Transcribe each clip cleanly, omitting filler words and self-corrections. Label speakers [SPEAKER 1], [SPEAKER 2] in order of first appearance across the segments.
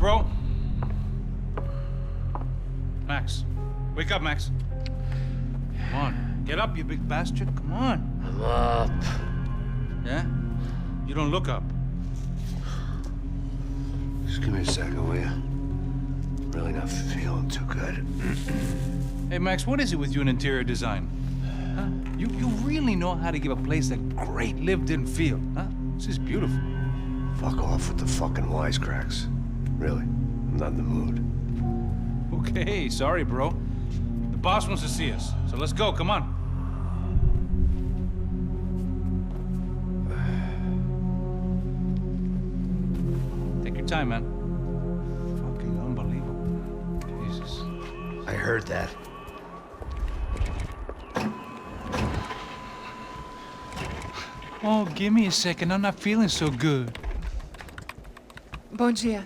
[SPEAKER 1] bro. Max. Wake up, Max. Come on. Get up, you big bastard. Come on.
[SPEAKER 2] I'm up.
[SPEAKER 1] Yeah? You don't look up.
[SPEAKER 2] Just give me a second, will you? Really not feeling too good.
[SPEAKER 1] Hey, Max, what is it with you in interior design? Huh? You really know how to give a place a great lived-in feel, huh? This is beautiful.
[SPEAKER 2] Fuck off with the fucking wisecracks. Really, I'm not in the mood.
[SPEAKER 1] Okay, sorry, bro. The boss wants to see us, so let's go, come on. Take your time, man. Fucking unbelievable. Jesus.
[SPEAKER 2] I heard that.
[SPEAKER 1] Oh, give me a second. I'm not feeling so good.
[SPEAKER 3] Bom dia.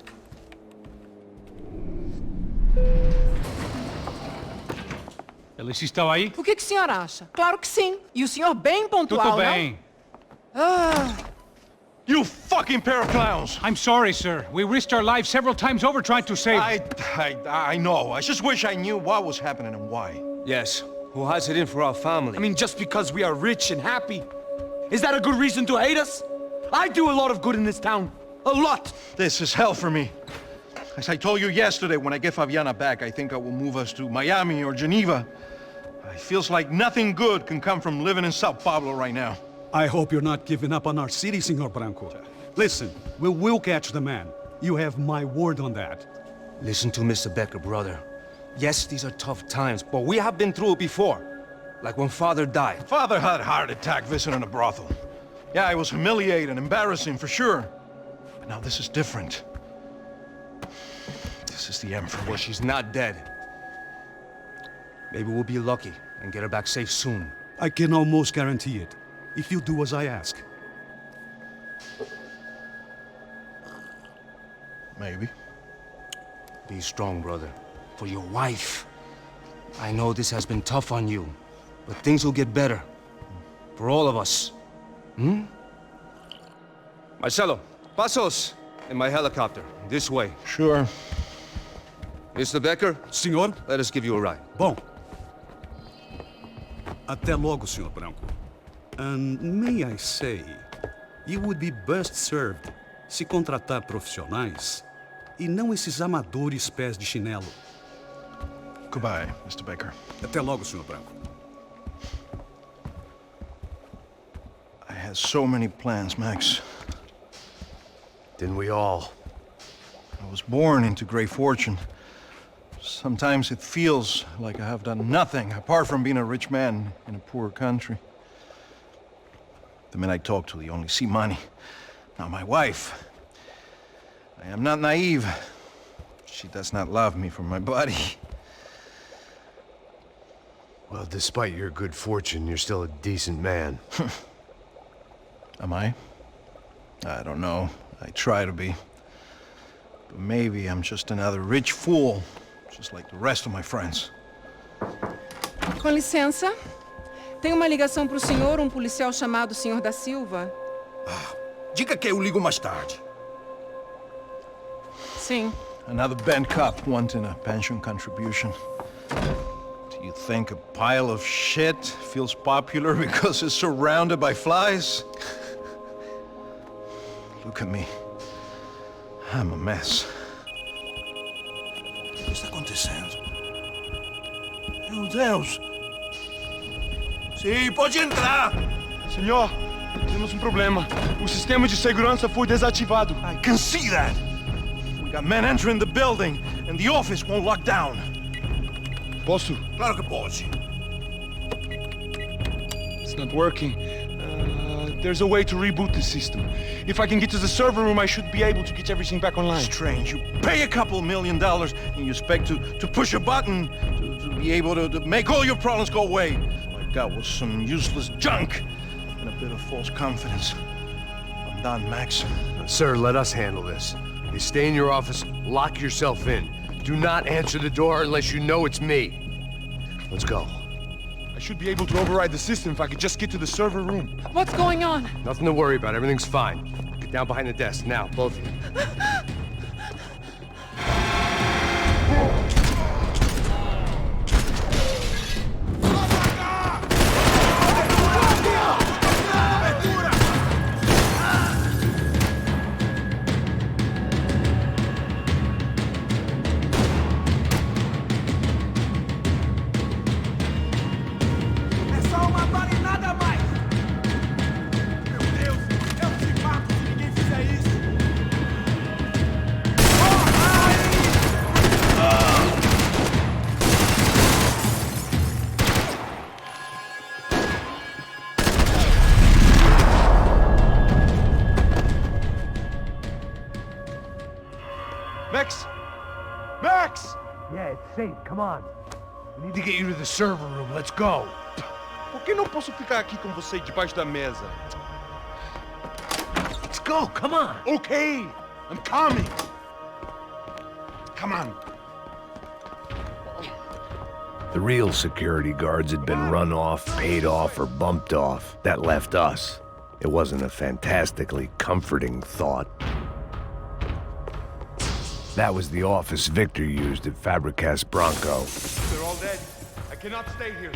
[SPEAKER 1] Ela estava aí?
[SPEAKER 3] O que o senhor acha? Claro que sim. E o senhor bem pontual,
[SPEAKER 1] Tudo bem.
[SPEAKER 3] Ah,
[SPEAKER 4] You fucking pair of clowns!
[SPEAKER 1] I'm sorry, sir. We risked our lives several times over trying to save...
[SPEAKER 4] I know. I just wish I knew what was happening and why.
[SPEAKER 5] Yes, who has it in for our family? I mean, just because we are rich and happy, is that a good reason to hate us? I do a lot of good in this town. A lot!
[SPEAKER 4] This is hell for me. As I told you yesterday, when I get Fabiana back, I think I will move us to Miami or Geneva. It feels like nothing good can come from living in Sao Paulo right now.
[SPEAKER 6] I hope you're not giving up on our city, Senor Branco. Listen, we will catch the man. You have my word on that.
[SPEAKER 5] Listen to Mr. Becker, brother. Yes, these are tough times, but we have been through it before. Like when Father died.
[SPEAKER 4] Father had a heart attack visiting a brothel. Yeah, it was humiliating, embarrassing, for sure. But now this is different. This is the end for me.
[SPEAKER 5] Well, she's not dead. Maybe we'll be lucky and get her back safe soon.
[SPEAKER 6] I can almost guarantee it, if you do as I ask.
[SPEAKER 4] Maybe.
[SPEAKER 5] Be strong, brother. For your wife. I know this has been tough on you, but things will get better. For all of us. Hmm? Marcelo, pasos in my helicopter. This way.
[SPEAKER 4] Sure.
[SPEAKER 5] Mr. Becker,
[SPEAKER 6] Senhor?
[SPEAKER 5] let us give you a ride.
[SPEAKER 6] Bom. Até logo, Senhor Branco. And may I say, you would be best served se contratar profissionais e não esses amadores pés de chinelo.
[SPEAKER 4] Goodbye, Mr. Baker.
[SPEAKER 6] Até logo, Senhor Branco.
[SPEAKER 4] I had so many plans, Max.
[SPEAKER 2] Didn't we all?
[SPEAKER 4] I was born into great fortune. Sometimes it feels like I have done nothing apart from being a rich man in a poor country. The men I talk to, they only see money. Now my wife, I am not naive. She does not love me for my body.
[SPEAKER 2] Well, despite your good fortune, you're still a decent man.
[SPEAKER 4] Am I? I don't know. I try to be. But maybe I'm just another rich fool, just like the rest of my friends.
[SPEAKER 3] com licença. Tem uma ligação pro senhor, um policial chamado Senhor da Silva.
[SPEAKER 7] Diga que eu ligo mais tarde.
[SPEAKER 3] Sim.
[SPEAKER 4] Another bent cop wanting a pension contribution. Do you think a pile of shit feels popular because it's surrounded by flies? Look at me. I'm a mess.
[SPEAKER 7] O que está acontecendo? Meu Deus! Sim, pode entrar!
[SPEAKER 5] Senhor, temos um problema. O sistema de segurança foi desativado.
[SPEAKER 4] I can see that! We got men entering the building, and the office won't lock down.
[SPEAKER 5] Posso?
[SPEAKER 7] Claro que pode.
[SPEAKER 5] It's not working. There's a way to reboot the system. If I can get to the server room, I should be able to get everything back online.
[SPEAKER 4] Strange. You pay a couple $1 million, and you expect to push a button to be able to make all your problems go away. All I got was some useless junk and a bit of false confidence. I'm done, Max.
[SPEAKER 2] Sir, let us handle this. You stay in your office, lock yourself in. Do not answer the door unless you know it's me. Let's go.
[SPEAKER 5] I should be able to override the system if I could just get to the server room.
[SPEAKER 3] What's going on?
[SPEAKER 2] Nothing to worry about. Everything's fine. Get down behind the desk. Now, both of you. Yeah, it's safe. Come on. We need to get you to the server room. Let's go.
[SPEAKER 8] Por que não posso ficar aqui com você debaixo da mesa?
[SPEAKER 2] Let's go. Come on.
[SPEAKER 8] Okay, I'm coming. Come on.
[SPEAKER 2] The real security guards had been run off, paid off, or bumped off. That left us. It wasn't a fantastically comforting thought. That was the office Victor used at Fabricas Bronco.
[SPEAKER 8] They're all dead. I cannot stay here.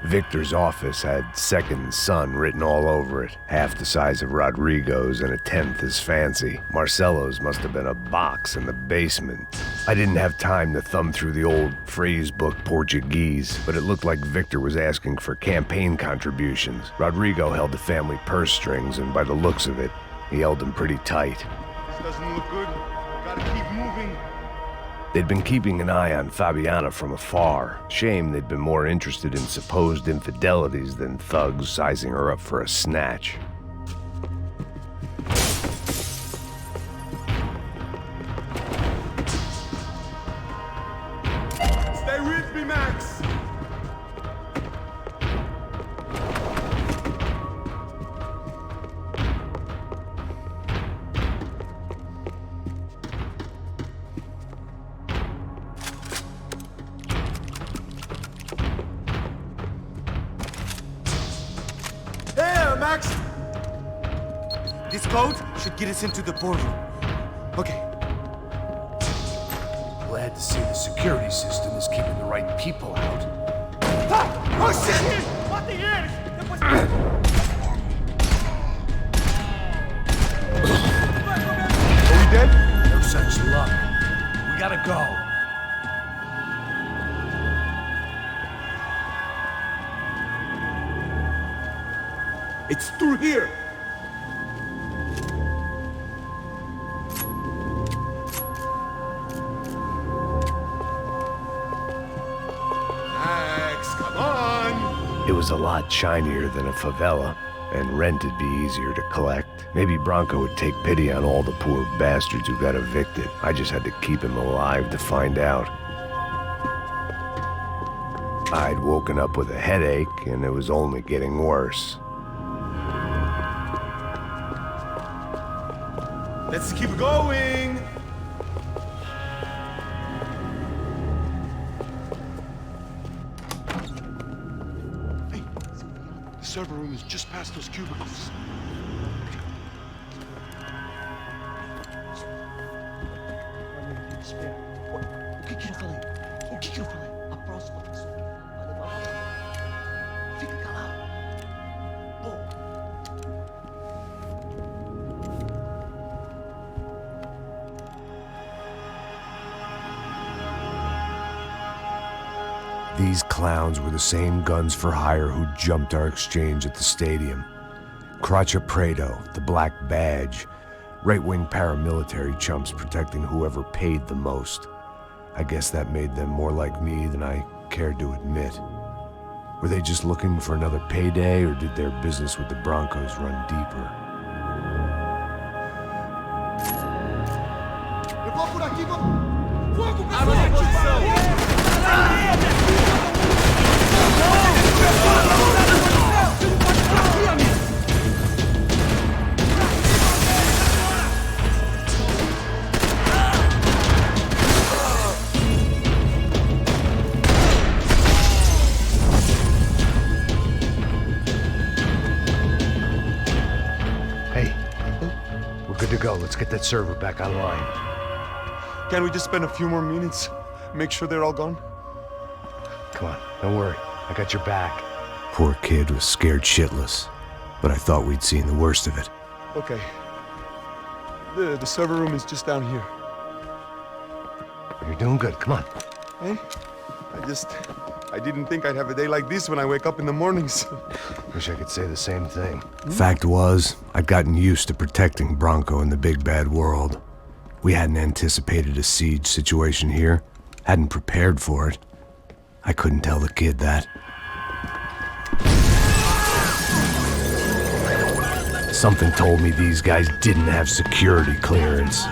[SPEAKER 2] Victor's office had Second Son written all over it, half the size of Rodrigo's and a tenth as fancy. Marcelo's must have been a box in the basement. I didn't have time to thumb through the old phrase book Portuguese, but it looked like Victor was asking for campaign contributions. Rodrigo held the family purse strings, and by the looks of it, he held them pretty tight.
[SPEAKER 8] This doesn't look good. Gotta keep moving.
[SPEAKER 2] They'd been keeping an eye on Fabiana from afar. Shame they'd been more interested in supposed infidelities than thugs sizing her up for a snatch.
[SPEAKER 8] Stay with me, Max. Max!
[SPEAKER 5] This code should get us into the boardroom. Okay.
[SPEAKER 2] Glad to see the security system is keeping the right people out.
[SPEAKER 5] Ah! Oh shit!
[SPEAKER 8] Are we dead?
[SPEAKER 2] No such luck. We gotta go.
[SPEAKER 8] It's through here. Max, come on.
[SPEAKER 2] It was a lot shinier than a favela, and rent'd be easier to collect. Maybe Bronco would take pity on all the poor bastards who got evicted. I just had to keep him alive to find out. I'd woken up with a headache, and it was only getting worse.
[SPEAKER 8] Let's keep going. Hey, the server room is just past those cubicles.
[SPEAKER 9] O que eu falei? O que eu falei? A próxima pessoa vai levar a bola. Fica calado. Pô.
[SPEAKER 2] These clowns were the same guns for hire who jumped our exchange at the stadium. Crotcha Prado, the Black Badge, right-wing paramilitary chumps protecting whoever paid the most. I guess that made them more like me than I cared to admit. Were they just looking for another payday, or did their business with the Broncos run deeper?
[SPEAKER 8] Eu vou por aqui, fogo, pessoal!
[SPEAKER 2] Hey, we're good to go. Let's get that server back online.
[SPEAKER 8] Can't we just spend a few more minutes? Make sure they're all gone?
[SPEAKER 2] Come on, don't worry. I got your back. Poor kid was scared shitless, but I thought we'd seen the worst of it.
[SPEAKER 8] Okay. The server room is just down here.
[SPEAKER 2] You're doing good. Come on.
[SPEAKER 8] Hey, I didn't think I'd have a day like this when I wake up in the mornings.
[SPEAKER 2] Wish I could say the same thing. Fact was, I'd gotten used to protecting Bronco in the big bad world. We hadn't anticipated a siege situation here, hadn't prepared for it. I couldn't tell the kid that. Something told me these guys didn't have security clearance.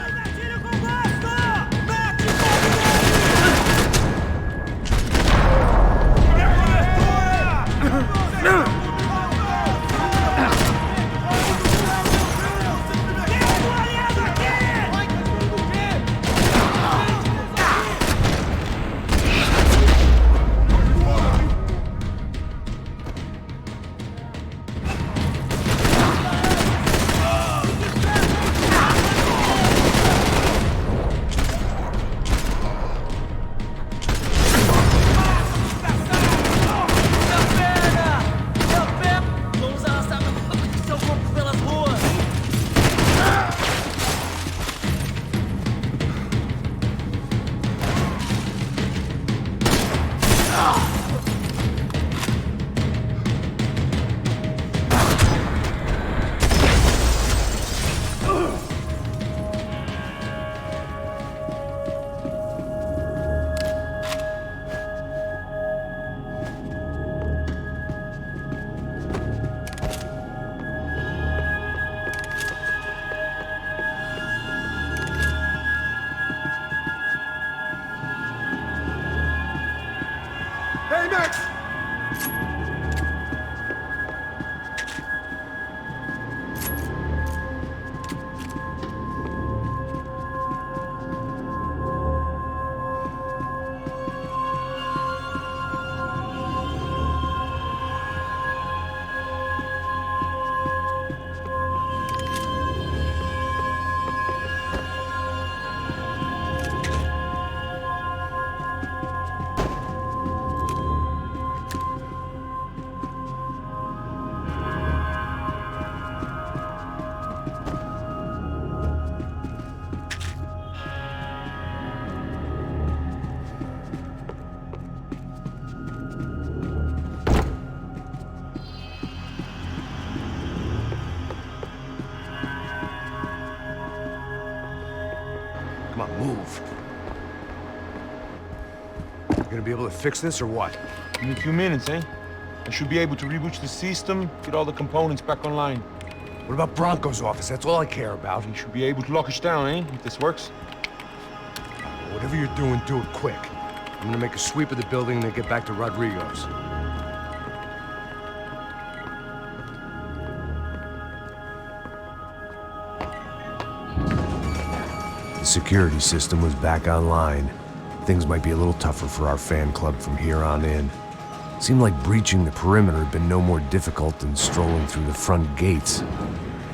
[SPEAKER 2] Come on, move. You gonna be able to fix this or what?
[SPEAKER 10] In a few minutes, eh? I should be able to reboot the system, get all the components back online.
[SPEAKER 2] What about Bronco's office? That's all I care about.
[SPEAKER 10] You should be able to lock us down, eh? If this works.
[SPEAKER 2] Whatever you're doing, do it quick. I'm gonna make a sweep of the building and then get back to Rodrigo's. The security system was back online. Things might be a little tougher for our fan club from here on in. Seemed like breaching the perimeter had been no more difficult than strolling through the front gates.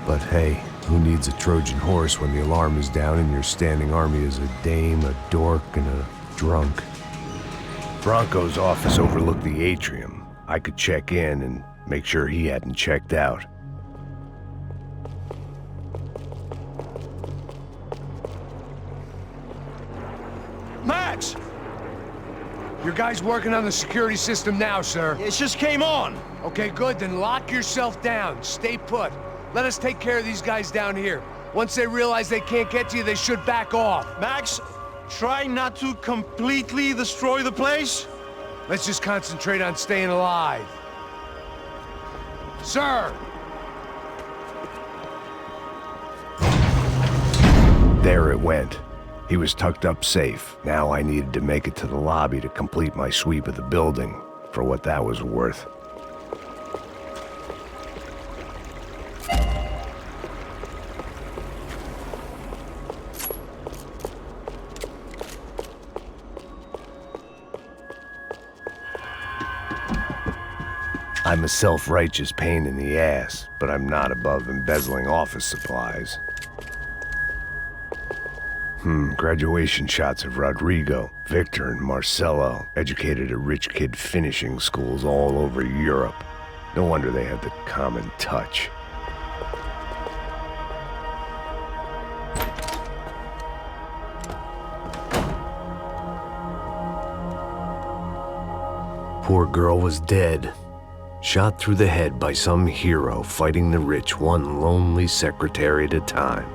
[SPEAKER 2] But hey, who needs a Trojan horse when the alarm is down and your standing army is a dame, a dork, and a drunk? Bronco's office overlooked the atrium. I could check in and make sure he hadn't checked out. Max! Your guy's working on the security system now, sir.
[SPEAKER 4] It just came on.
[SPEAKER 2] Okay, good, then lock yourself down. Stay put. Let us take care of these guys down here. Once they realize they can't get to you, they should back off.
[SPEAKER 4] Max, try not to completely destroy the place.
[SPEAKER 2] Let's just concentrate on staying alive. Sir! There it went. He was tucked up safe. Now I needed to make it to the lobby to complete my sweep of the building, for what that was worth. I'm a self-righteous pain in the ass, but I'm not above embezzling office supplies. Graduation shots of Rodrigo, Victor, and Marcelo, educated at rich kid finishing schools all over Europe. No wonder they had the common touch. Poor girl was dead. Shot through the head by some hero fighting the rich one lonely secretary at a time.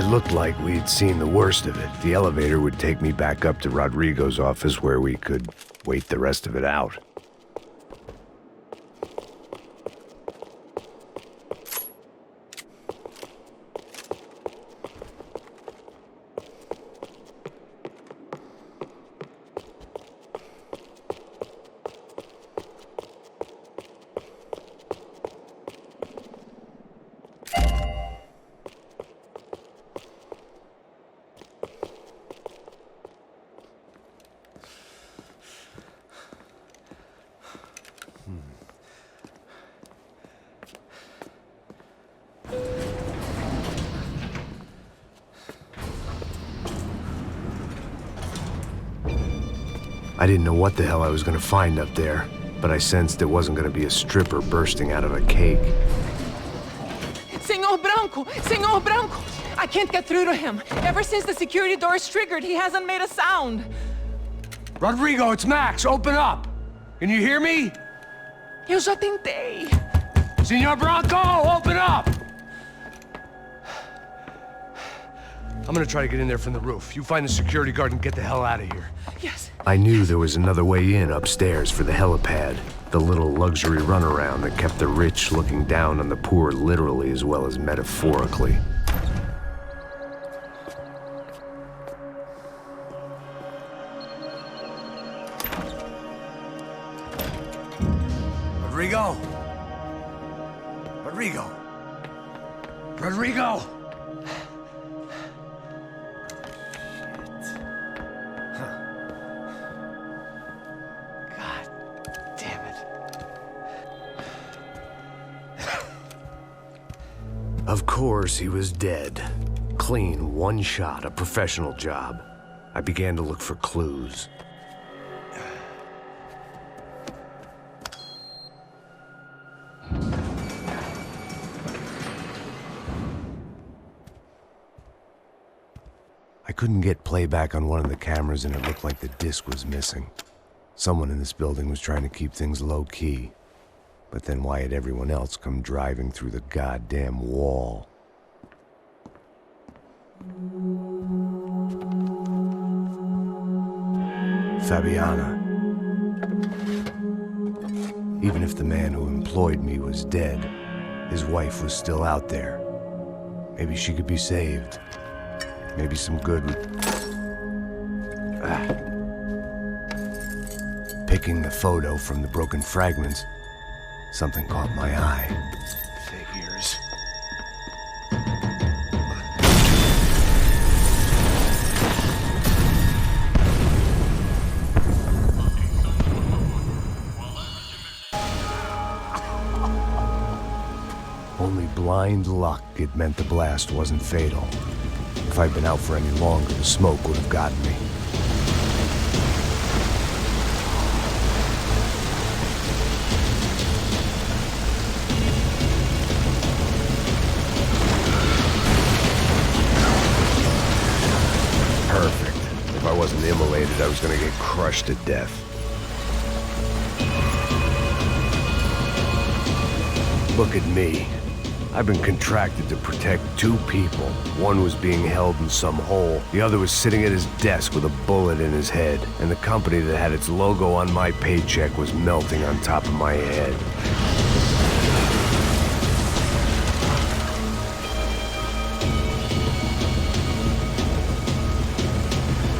[SPEAKER 2] Looked like we'd seen the worst of it. The elevator would take me back up to Rodrigo's office where we could wait the rest of it out. I didn't know what the hell I was gonna find up there, but I sensed it wasn't gonna be a stripper bursting out of a cake.
[SPEAKER 3] Senor Branco! Senor Branco! I can't get through to him. Ever since the security door is triggered, he hasn't made a sound.
[SPEAKER 5] Rodrigo, it's Max. Open up. Can you hear me?
[SPEAKER 3] Eu já tentei.
[SPEAKER 5] Senor Branco, open up! I'm gonna try to get in there from the roof. You find the security guard and get the hell out of here.
[SPEAKER 3] Yes.
[SPEAKER 2] I knew there was another way in upstairs for the helipad, the little luxury runaround that kept the rich looking down on the poor literally as well as metaphorically.
[SPEAKER 5] Rodrigo! Rodrigo! Rodrigo!
[SPEAKER 2] Of course, he was dead. Clean, one shot, a professional job. I began to look for clues. I couldn't get playback on one of the cameras and it looked like the disc was missing. Someone in this building was trying to keep things low-key. But then why had everyone else come driving through the goddamn wall? Fabiana. Even if the man who employed me was dead, his wife was still out there. Maybe she could be saved. Maybe some good would... Picking the photo from the broken fragments, something caught my eye. Figures. Only blind luck it meant the blast wasn't fatal. If I'd been out for any longer, the smoke would have gotten me. Perfect. If I wasn't immolated, I was gonna get crushed to death. Look at me. I've been contracted to protect two people. One was being held in some hole. The other was sitting at his desk with a bullet in his head. And the company that had its logo on my paycheck was melting on top of my head.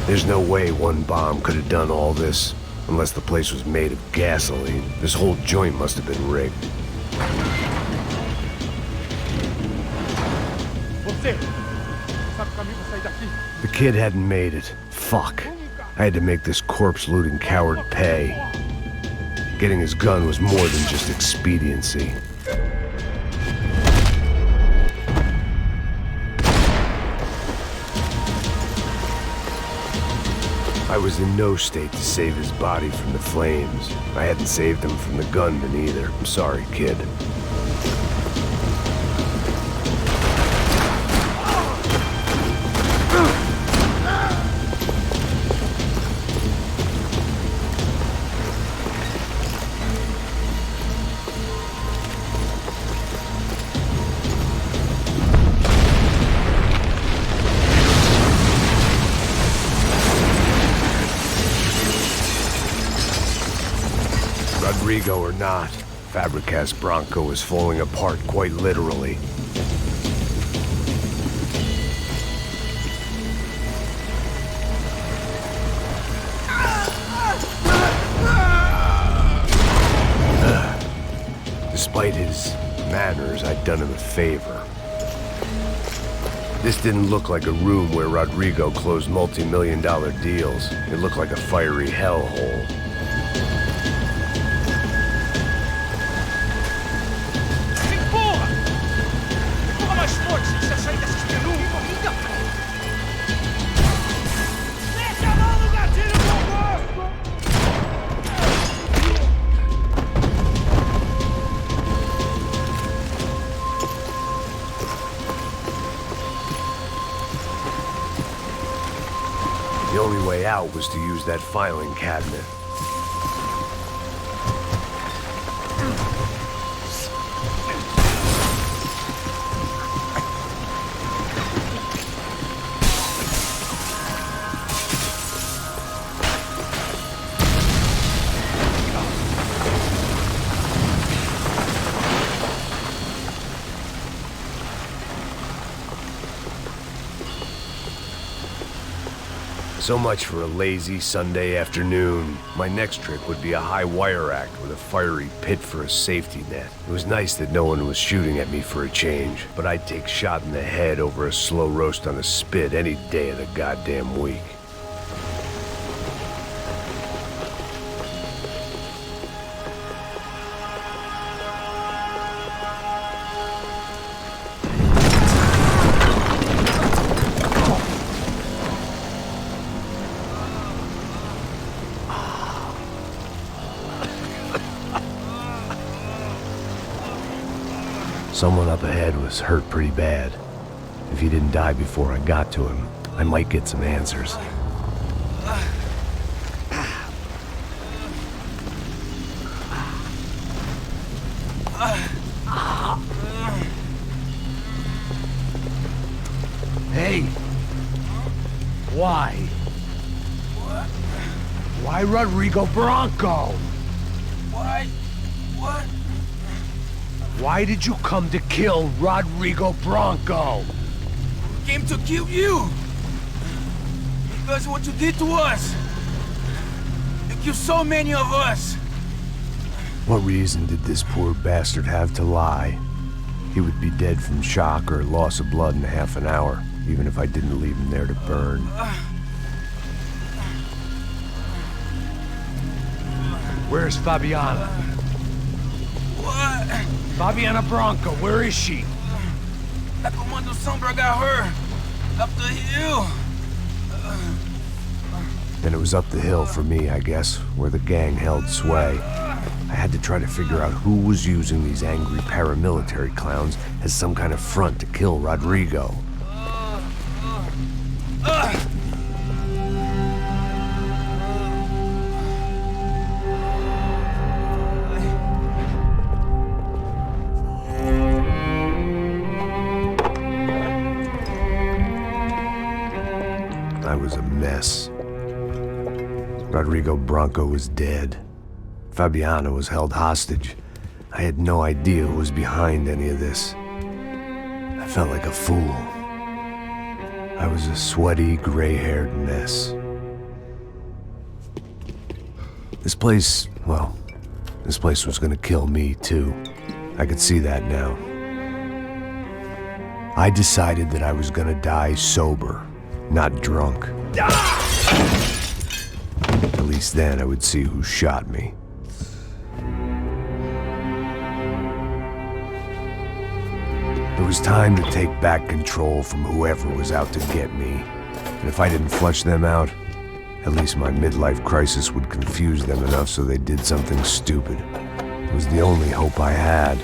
[SPEAKER 2] There's no way one bomb could have done all this. Unless the place was made of gasoline. This whole joint must have been rigged. The kid hadn't made it. Fuck. I had to make this corpse-looting coward pay. Getting his gun was more than just expediency. I was in no state to save his body from the flames. I hadn't saved him from the gunman either. I'm sorry, kid. Rodrigo or not, Fabricas Bronco was falling apart quite literally. Despite his manners, I'd done him a favor. This didn't look like a room where Rodrigo closed multi-million-dollar deals. It looked like a fiery hellhole. The only way out was to use that filing cabinet. So much for a lazy Sunday afternoon. My next trick would be a high wire act with a fiery pit for a safety net. It was nice that no one was shooting at me for a change, but I'd take shot in the head over a slow roast on a spit any day of the goddamn week. Someone up ahead was hurt pretty bad. If he didn't die before I got to him, I might get some answers. Hey! Why? Why Rodrigo Bronco?
[SPEAKER 7] Why? What?
[SPEAKER 2] Why did you come to kill Rodrigo Bronco?
[SPEAKER 7] Came to kill you! Because of what you did to us! You killed so many of us!
[SPEAKER 2] What reason did this poor bastard have to lie? He would be dead from shock or loss of blood in half an hour, even if I didn't leave him there to burn. Where's Fabiana?
[SPEAKER 7] What?
[SPEAKER 2] Fabiana Bronco, where is she?
[SPEAKER 7] That Commando Sombra got her! Up the hill!
[SPEAKER 2] Then it was up the hill for me, I guess, where the gang held sway. I had to try to figure out who was using these angry paramilitary clowns as some kind of front to kill Rodrigo. I was a mess. Rodrigo Bronco was dead. Fabiana was held hostage. I had no idea who was behind any of this. I felt like a fool. I was a sweaty, gray-haired mess. This place, well, this place was gonna kill me too. I could see that now. I decided that I was gonna die sober, not drunk. At least then I would see who shot me. It was time to take back control from whoever was out to get me. And if I didn't flush them out, at least my midlife crisis would confuse them enough so they did something stupid. It was the only hope I had.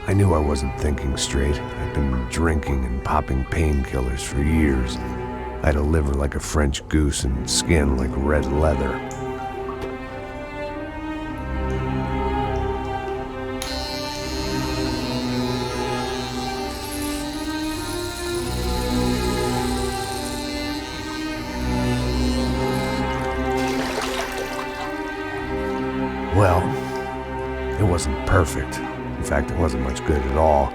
[SPEAKER 2] I knew I wasn't thinking straight. I'd been drinking and popping painkillers for years. I had a liver like a French goose and skin like red leather. Well, it wasn't perfect. In fact, it wasn't much good at all,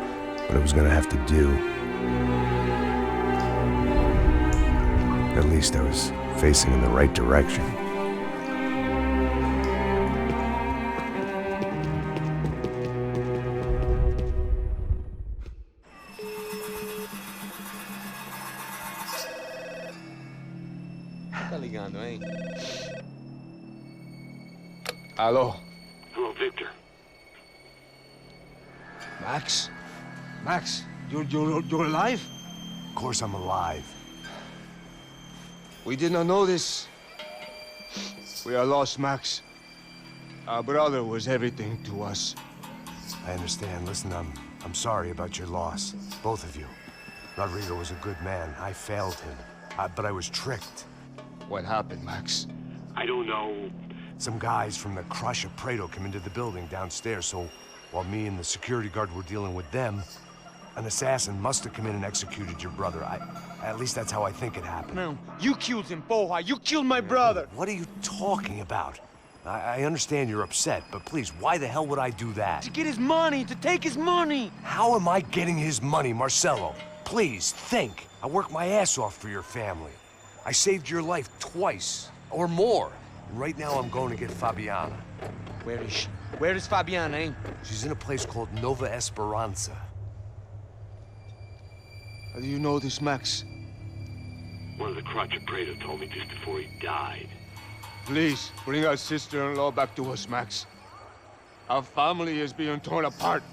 [SPEAKER 2] but it was gonna have to do. At least I was facing in the right direction.
[SPEAKER 10] Tá ligando, hein? Alô?
[SPEAKER 11] Hello, Victor.
[SPEAKER 5] Max? Max, you're alive?
[SPEAKER 2] Of course I'm alive.
[SPEAKER 5] We did not know this. We are lost, Max. Our brother was everything to us.
[SPEAKER 2] I understand. Listen, I'm sorry about your loss. Both of you. Rodrigo was a good man. I failed him. But I was tricked.
[SPEAKER 5] What happened, Max?
[SPEAKER 11] I don't know.
[SPEAKER 2] Some guys from the Crush of Prado came into the building downstairs, so while me and the security guard were dealing with them, an assassin must have come in and executed your brother. At least that's how I think it happened.
[SPEAKER 10] No, you killed him, Porra. You killed my brother.
[SPEAKER 2] What are you talking about? I understand you're upset, but please, why the hell would I do that?
[SPEAKER 10] To get his money, to take his money.
[SPEAKER 2] How am I getting his money, Marcelo? Please, think. I worked my ass off for your family. I saved your life twice, or more. And right now I'm going to get Fabiana.
[SPEAKER 10] Where is she? Where is Fabiana, eh?
[SPEAKER 2] She's in a place called Nova Esperanza.
[SPEAKER 5] How do you know this, Max?
[SPEAKER 11] One of the Crotch of Prado told me just before he died.
[SPEAKER 5] Please, bring our sister-in-law back to us, Max. Our family is being torn apart.